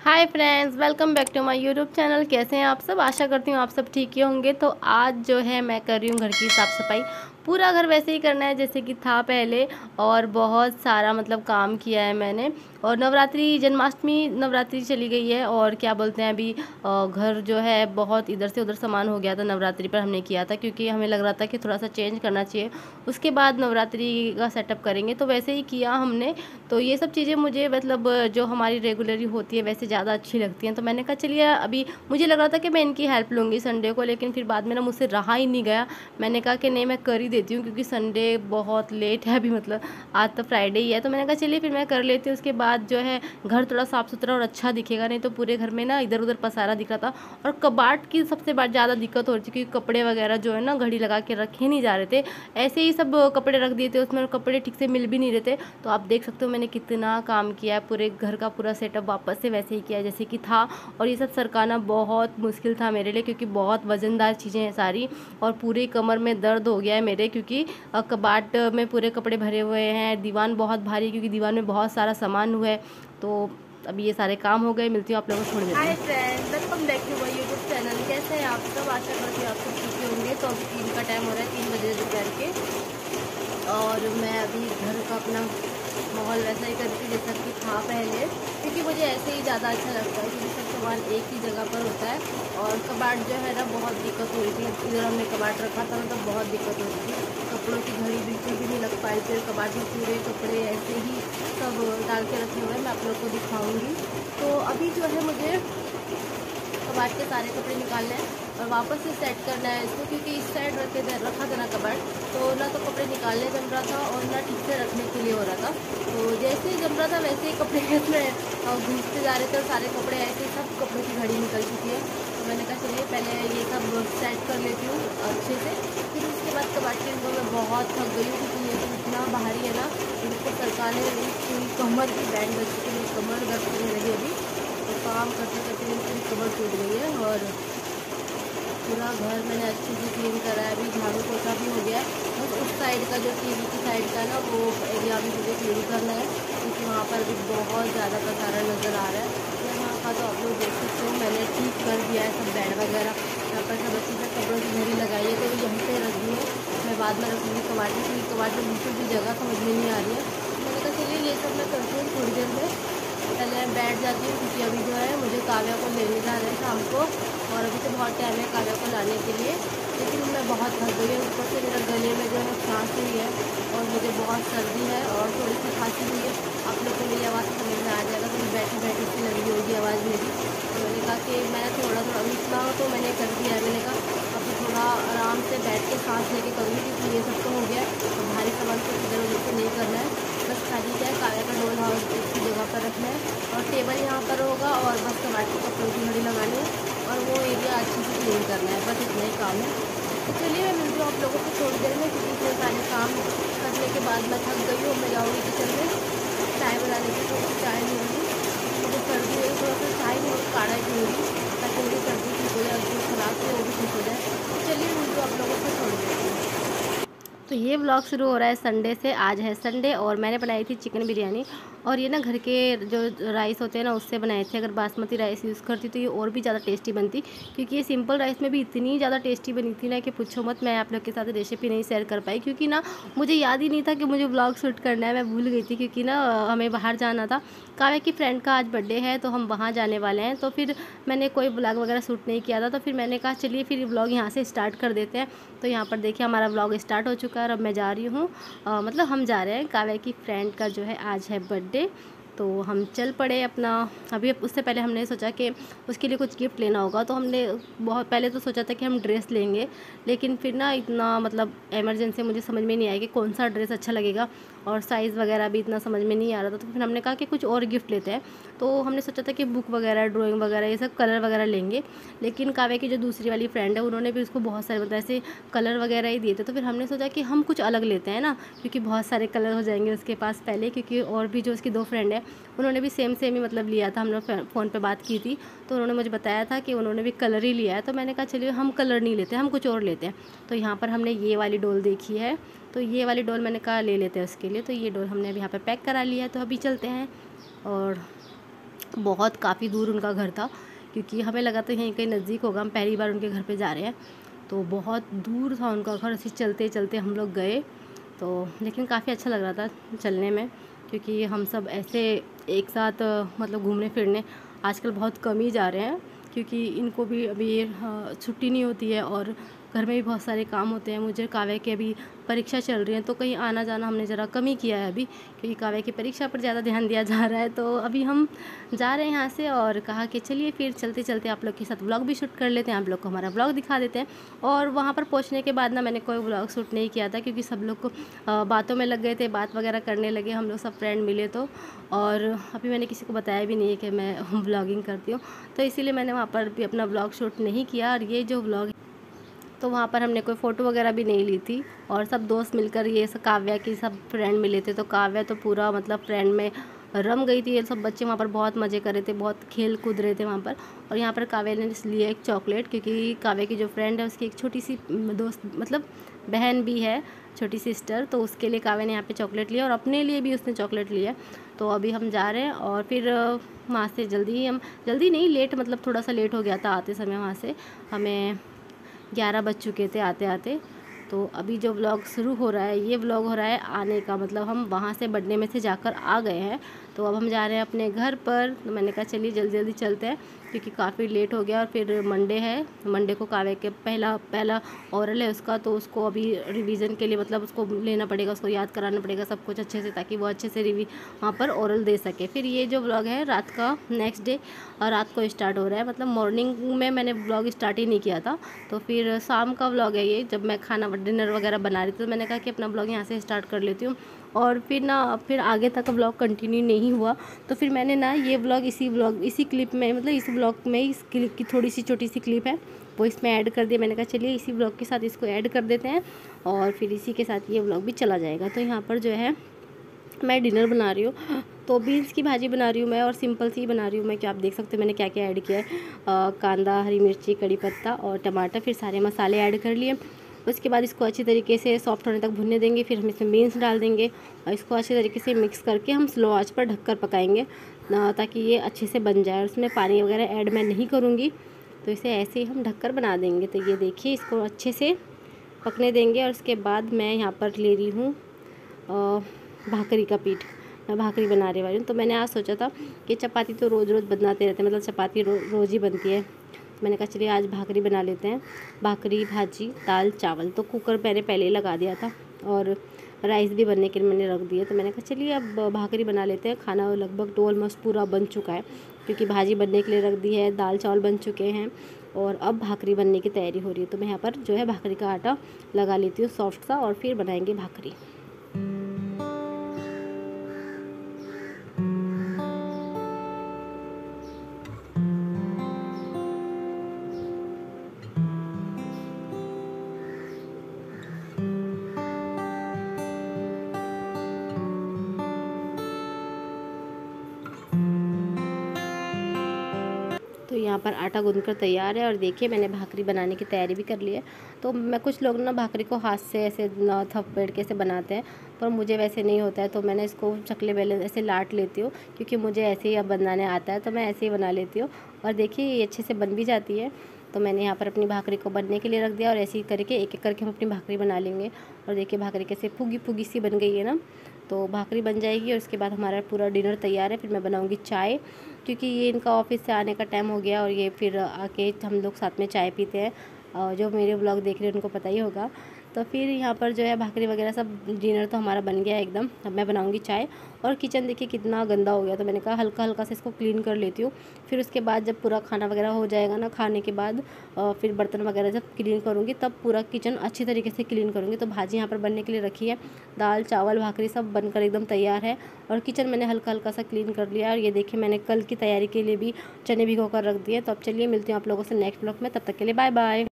Hi friends, welcome back to my YouTube channel. कैसे हैं आप सब? आशा करती हूँ आप सब ठीक ही होंगे। तो आज जो है मैं कर रही हूँ घर की साफ़ सफाई। पूरा घर वैसे ही करना है जैसे कि था पहले, और बहुत सारा मतलब काम किया है मैंने। और नवरात्रि, जन्माष्टमी नवरात्रि चली गई है, और क्या बोलते हैं अभी घर जो है बहुत इधर से उधर सामान हो गया था। नवरात्रि पर हमने किया था क्योंकि हमें लग रहा था कि थोड़ा सा चेंज करना चाहिए, उसके बाद नवरात्रि का सेटअप करेंगे, तो वैसे ही किया हमने। तो ये सब चीज़ें मुझे मतलब जो हमारी रेगुलरली होती है वैसे ज़्यादा अच्छी लगती हैं। तो मैंने कहा चलिए, अभी मुझे लग रहा था कि मैं इनकी हेल्प लूँगी संडे को, लेकिन फिर बाद में ना मुझसे रहा ही नहीं गया। मैंने कहा कि नहीं, मैं कर ही देती हूँ क्योंकि संडे बहुत लेट है अभी, मतलब आज तो फ्राइडे ही है। तो मैंने कहा चलिए फिर मैं कर लेती हूँ, उसके बाद जो है घर थोड़ा साफ़ सुथरा और अच्छा दिखेगा। नहीं तो पूरे घर में ना इधर उधर पसारा दिख रहा था। और कबाट की सबसे ज़्यादा दिक्कत हो रही थी क्योंकि कपड़े वगैरह जो है ना घड़ी लगा के रखे नहीं जा रहे थे, ऐसे ही सब कपड़े रख दिए थे उसमें, और कपड़े ठीक से मिल भी नहीं रहे थे। तो आप देख सकते हो मैंने कितना काम किया है, पूरे घर का पूरा सेटअप वापस से वैसे ही किया है जैसे कि था। और ये सब सरकाना बहुत मुश्किल था मेरे लिए क्योंकि बहुत वज़नदार चीज़ें हैं सारी, और पूरी कमर में दर्द हो गया है मेरे क्योंकि कबाट में पूरे कपड़े भरे हुए हैं। दीवान बहुत भारी है क्योंकि दीवान में बहुत सारा सामान हुआ है। तो अभी ये सारे काम हो गए। मिलती हूँ आप लोगों को थोड़ी देर में। Hi friends, welcome back to my YouTube channel. कैसे हैं आप सब? आशा करती हूँ आप सब ठीक होंगे। तो अभी 3 का टाइम हो रहा है, 3 बजे दोपहर के। और मैं अभी घर का अपना माहौल वैसा ही करती हूँ जैसा कि था पहले, क्योंकि मुझे ऐसे ही ज़्यादा अच्छा लगता है क्योंकि सब सामान एक ही जगह पर होता है। और कबाट जो है ना बहुत दिक्कत हो रही थी, इधर हमने कबाट रखा था ना तो बहुत दिक्कत हो रही थी। कपड़ों की घड़ी बिल्कुल भी नहीं लग पाई थी, कबाट में पूरे कपड़े ऐसे ही सब डाल के रखे हुए हैं। मैं आप लोग को दिखाऊँगी। तो अभी जो है मुझे कबाट के सारे कपड़े निकालने हैं और वापस से सेट करना है इसको, क्योंकि इस साइड रखा था ना कबाट, तो ना तो कपड़े निकालने जम रहा था और ना ठीक से रखने के लिए हो रहा था। तो जैसे ही जम रहा था वैसे ही कपड़े इसमें घुसते जा रहे थे, और सारे कपड़े ऐसे सब कपड़ों की घड़ी निकल चुकी है। तो मैंने कहा चलिए पहले ये सब सेट कर लेती हूँ अच्छे से, फिर उसके बाद कबाट के इनको मैं बहुत थक गई हूँ क्योंकि ये सब इतना बाहरी है ना। इनको सरकाने पूरी कमर की बैंड बच चुकी है, कमर दर्द करने लगी अभी। तो काम करते करते मेरी पूरी कमर टूट गई है। और पूरा घर मैंने अच्छे से क्लीन करा है, अभी झाड़ू पोछा भी हो गया है। बस उस साइड का जो टीवी की साइड का ना वो एरिया भी मुझे क्लीन करना है क्योंकि वहाँ पर भी बहुत ज़्यादा पसारा नज़र आ रहा है। तो यहाँ का तो आप लोग देख सकते हो मैंने ठीक कर दिया है सब बेड वगैरह। यहाँ पर सब अच्छे से कपड़ों की घड़ी लगाई है, तो यहीं पर रख दी है। मैं बाद में रखूँगी कबाट में क्योंकि कबाट में बिल्कुल भी जगह समझ में नहीं आ रही है। तो मैंने कहा चलिए ये सब मैं करती हूँ थोड़ी देर में, पहले मैं बैठ जाती हूँ क्योंकि अभी जो है मुझे काव्या को लेने जा रहे हैं शाम को, और अभी तो बहुत टाइम है काव्या को लाने के लिए। लेकिन मैं बहुत थक गई हूँ, ऊपर से मेरे गले में जो है सांस हुई है और मुझे बहुत सर्दी है और थोड़ी सी खांसी हुई है। आप लोग को मेरी आवाज़ समझ में आ जाएगा, तो बैठे बैठे सी लगी होगी आवाज़ मेरी। तो मैंने कहा कि मैंने थोड़ा थोड़ा इतना तो मैंने कर दिया है। मैंने कहा अब थोड़ा आराम से बैठ के सांस लेके करूँगी क्योंकि ये सब तो हो गया है, तो भारी सामान को इधर उधर से नहीं करना है। बस खाली क्या है, काव्या का डोल हाउस उसकी जगह पर रखना है और टेबल यहाँ पर होगा, और बस कबाट के कपड़ों की घड़ी लगानी है और वो एरिया अच्छे से क्लीन करना है। बस इतना ही काम है। तो चलिए मैं मिलती हूँ आप लोगों को थोड़ी देर में क्योंकि इतने सारे काम करने के बाद मैं थक गई हूँ। मैं जाऊँगी किचन में चाय बनाने की, थोड़ी सी चाय लूँगी। मुझे सर्दी है, थोड़ा सा चाय और काढ़ा पीऊँगी ताकि मेरी सर्दी ठीक हो जाए, जो खराब है वो भी ठीक हो जाए। तो चलिए मिलती हूँ आप लोगों को थोड़ी देर में। तो ये व्लॉग शुरू हो रहा है संडे से। आज है संडे और मैंने बनाई थी चिकन बिरयानी, और ये ना घर के जो राइस होते हैं ना उससे बनाए थे। अगर बासमती राइस यूज़ करती तो ये और भी ज़्यादा टेस्टी बनती, क्योंकि ये सिंपल राइस में भी इतनी ज़्यादा टेस्टी बनी थी ना कि पूछो मत। मैं आप लोग के साथ रेसिपी नहीं शेयर कर पाई क्योंकि ना मुझे याद ही नहीं था कि मुझे व्लॉग शूट करना है। मैं भूल गई थी क्योंकि ना हमें बाहर जाना था। काव्या की फ्रेंड का आज बर्थडे है तो हम वहाँ जाने वाले हैं, तो फिर मैंने कोई व्लॉग वगैरह शूट नहीं किया था। तो फिर मैंने कहा चलिए फिर व्लॉग यहाँ से स्टार्ट कर देते हैं। तो यहाँ पर देखिए हमारा व्लॉग स्टार्ट हो चुका है और अब मैं जा रही हूँ, मतलब हम जा रहे हैं। काव्या की फ्रेंड का जो है आज है बर्थडे, तो हम चल पड़े अपना। अभी उससे पहले हमने सोचा कि उसके लिए कुछ गिफ्ट लेना होगा, तो हमने बहुत पहले तो सोचा था कि हम ड्रेस लेंगे, लेकिन फिर ना इतना मतलब इमरजेंसी मुझे समझ में नहीं आया कि कौन सा ड्रेस अच्छा लगेगा, और साइज़ वगैरह भी इतना समझ में नहीं आ रहा था। तो फिर हमने कहा कि कुछ और गिफ्ट लेते हैं। तो हमने सोचा था कि बुक वगैरह, ड्राइंग वगैरह, ये सब कलर वगैरह लेंगे। लेकिन काव्या की जो दूसरी वाली फ्रेंड है उन्होंने भी उसको बहुत सारे मतलब ऐसे कलर वगैरह ही दिए थे। तो फिर हमने सोचा कि हम कुछ अलग लेते हैं ना, क्योंकि बहुत सारे कलर हो जाएंगे उसके पास पहले, क्योंकि और भी जो उसकी 2 फ्रेंड है उन्होंने भी सेम सेम ही मतलब लिया था। हम लोग फ़ोन पे बात की थी तो उन्होंने मुझे बताया था कि उन्होंने भी कलर ही लिया है। तो मैंने कहा चलिए हम कलर नहीं लेते, हम कुछ और लेते हैं। तो यहाँ पर हमने ये वाली डॉल देखी है, तो ये वाली डॉल मैंने कहा ले लेते हैं उसके लिए। तो ये डॉल हमने अभी यहाँ पर पैक करा लिया है, तो अभी चलते हैं और बहुत काफ़ी दूर उनका घर था, क्योंकि हमें लगा था यहीं कहीं नज़दीक होगा, हम पहली बार उनके घर पे जा रहे हैं। तो बहुत दूर था उनका घर, ऐसे चलते चलते हम लोग गए। तो लेकिन काफ़ी अच्छा लग रहा था चलने में, क्योंकि हम सब ऐसे एक साथ मतलब घूमने फिरने आजकल बहुत कम ही जा रहे हैं, क्योंकि इनको भी अभी छुट्टी नहीं होती है और घर में भी बहुत सारे काम होते हैं। मुझे काव्या की अभी परीक्षा चल रही है, तो कहीं आना जाना हमने ज़रा कम ही किया है अभी, क्योंकि काव्या की परीक्षा पर ज़्यादा ध्यान दिया जा रहा है। तो अभी हम जा रहे हैं यहाँ से, और कहा कि चलिए फिर चलते चलते आप लोग के साथ व्लॉग भी शूट कर लेते हैं, आप लोग को हमारा व्लॉग दिखा देते हैं। और वहाँ पर पहुँचने के बाद ना मैंने कोई व्लॉग शूट नहीं किया था, क्योंकि सब लोग को बातों में लग गए थे, बात वगैरह करने लगे हम लोग, सब फ्रेंड मिले तो। और अभी मैंने किसी को बताया भी नहीं है कि मैं व्लॉगिंग करती हूँ, तो इसीलिए मैंने वहाँ पर भी अपना व्लॉग शूट नहीं किया। और ये जो व्लॉग, तो वहाँ पर हमने कोई फ़ोटो वगैरह भी नहीं ली थी, और सब दोस्त मिलकर, ये सब काव्या की सब फ्रेंड मिले थे, तो काव्या तो पूरा मतलब फ्रेंड में रम गई थी। ये सब बच्चे वहाँ पर बहुत मज़े कर रहे थे, बहुत खेल कूद रहे थे वहाँ पर। और यहाँ पर काव्या ने लिया एक चॉकलेट, क्योंकि काव्या की जो फ्रेंड है उसकी एक छोटी सी दोस्त मतलब बहन भी है, छोटी सिस्टर, तो उसके लिए काव्या ने यहाँ पे चॉकलेट लिया, और अपने लिए भी उसने चॉकलेट लिया। तो अभी हम जा रहे हैं, और फिर वहाँ से जल्दी नहीं, लेट, मतलब थोड़ा सा लेट हो गया था आते समय। वहाँ से हमें 11 बज चुके थे आते आते। तो अभी जो व्लॉग शुरू हो रहा है, ये व्लॉग हो रहा है आने का, मतलब हम वहाँ से बर्थडे में से जाकर आ गए हैं, तो अब हम जा रहे हैं अपने घर पर। तो मैंने कहा चलिए जल्दी जल्दी चलते हैं, क्योंकि काफ़ी लेट हो गया। और फिर मंडे है, मंडे को काव्या के पहला ओरल है उसका, तो उसको अभी रिवीजन के लिए मतलब उसको लेना पड़ेगा, उसको याद कराना पड़ेगा सब कुछ अच्छे से, ताकि वो अच्छे से वहाँ पर ओरल दे सके। फिर ये जो व्लॉग है रात का, नेक्स्ट डे और रात को स्टार्ट हो रहा है, मतलब मॉर्निंग में मैंने व्लॉग स्टार्ट ही नहीं किया था, तो फिर शाम का व्लॉग है ये। जब मैं खाना डिनर वगैरह बना रही थी, तो मैंने कहा कि अपना व्लॉग यहाँ से स्टार्ट कर लेती हूँ, और फिर आगे तक व्लॉग कंटिन्यू नहीं हुआ। तो फिर मैंने ना ये व्लॉग इसी क्लिप में, मतलब इस व्लॉग में इस क्लिप की थोड़ी सी छोटी सी क्लिप है, वो इसमें ऐड कर दिया। मैंने कहा चलिए इसी व्लॉग के साथ इसको ऐड कर देते हैं, और फिर इसी के साथ ये व्लॉग भी चला जाएगा। तो यहाँ पर जो है मैं डिनर बना रही हूँ, तो बीन्स की भाजी बना रही हूँ मैं, और सिंपल सी बना रही हूँ मैं, कि आप देख सकते हो मैंने क्या क्या ऐड किया है। कांदा, हरी मिर्ची, कड़ी पत्ता और टमाटर, फिर सारे मसाले ऐड कर लिए। उसके बाद इसको अच्छी तरीके से सॉफ्ट होने तक भुनने देंगे, फिर हम इसमें बीन्स डाल देंगे, और इसको अच्छी तरीके से मिक्स करके हम स्लो आंच पर ढककर पकाएंगे, ताकि ये अच्छे से बन जाए। और इसमें पानी वगैरह ऐड मैं नहीं करूँगी, तो इसे ऐसे ही हम ढककर बना देंगे। तो ये देखिए, इसको अच्छे से पकने देंगे। और उसके बाद मैं यहाँ पर ले रही हूँ भाकरी का पीठ, मैं भाकरी बना रही वाली हूँ। तो मैंने आज सोचा था कि चपाती तो रोज़ रोज़ बनाते रहते हैं, मतलब चपाती रोज़ ही बनती है, तो मैंने कहा चलिए आज भाकरी बना लेते हैं। भाकरी, भाजी, दाल, चावल, तो कुकर मैंने पहले ही लगा दिया था, और राइस भी बनने के लिए मैंने रख दिया। तो मैंने कहा चलिए अब भाकरी बना लेते हैं। खाना लगभग तो ऑलमोस्ट पूरा बन चुका है, क्योंकि भाजी बनने के लिए रख दी है, दाल चावल बन चुके हैं, और अब भाकरी बनने की तैयारी हो रही है। तो मैं यहाँ पर जो है भाकरी का आटा लगा लेती हूँ सॉफ्ट सा, और फिर बनाएंगे भाकरी। तो यहाँ पर आटा गूंदकर तैयार है, और देखिए मैंने भाकरी बनाने की तैयारी भी कर ली है। तो मैं, कुछ लोग ना भाकरी को हाथ से ऐसे थपेड़ के ऐसे बनाते हैं, पर मुझे वैसे नहीं होता है, तो मैंने इसको चकले बेले ऐसे लाट लेती हूँ, क्योंकि मुझे ऐसे ही अब बनाने आता है, तो मैं ऐसे ही बना लेती हूँ। और देखिए ये अच्छे से बन भी जाती है। तो मैंने यहाँ पर अपनी भाकरी को बनने के लिए रख दिया, और ऐसे ही करके एक एक करके हम अपनी भाकरी बना लेंगे। और देखिए भाकरी कैसे फूगी फूगी सी बन गई है ना, तो भाकरी बन जाएगी, और उसके बाद हमारा पूरा डिनर तैयार है। फिर मैं बनाऊँगी चाय, क्योंकि ये इनका ऑफिस से आने का टाइम हो गया, और ये फिर आके हम लोग साथ में चाय पीते हैं, और जो मेरे व्लॉग देख रहे हैं उनको पता ही होगा। तो फिर यहाँ पर जो है भाकरी वगैरह सब डिनर तो हमारा बन गया है एकदम। अब मैं बनाऊँगी चाय, और किचन देखिए कितना गंदा हो गया, तो मैंने कहा हल्का हल्का से इसको क्लीन कर लेती हूँ। फिर उसके बाद जब पूरा खाना वगैरह हो जाएगा ना, खाने के बाद फिर बर्तन वगैरह जब क्लीन करूँगी, तब पूरा किचन अच्छी तरीके से क्लीन करूँगी। तो भाजी यहाँ पर बनने के लिए रखी है, दाल चावल भाकरी सब बनकर एकदम तैयार है, और किचन मैंने हल्का हल्का सा क्लीन कर लिया। और ये देखिए मैंने कल की तैयारी के लिए भी चने भिगो कर रख दिए। तो अब चलिए मिलती हूँ आप लोगों से नेक्स्ट ब्लॉग में, तब तक के लिए बाय बाय।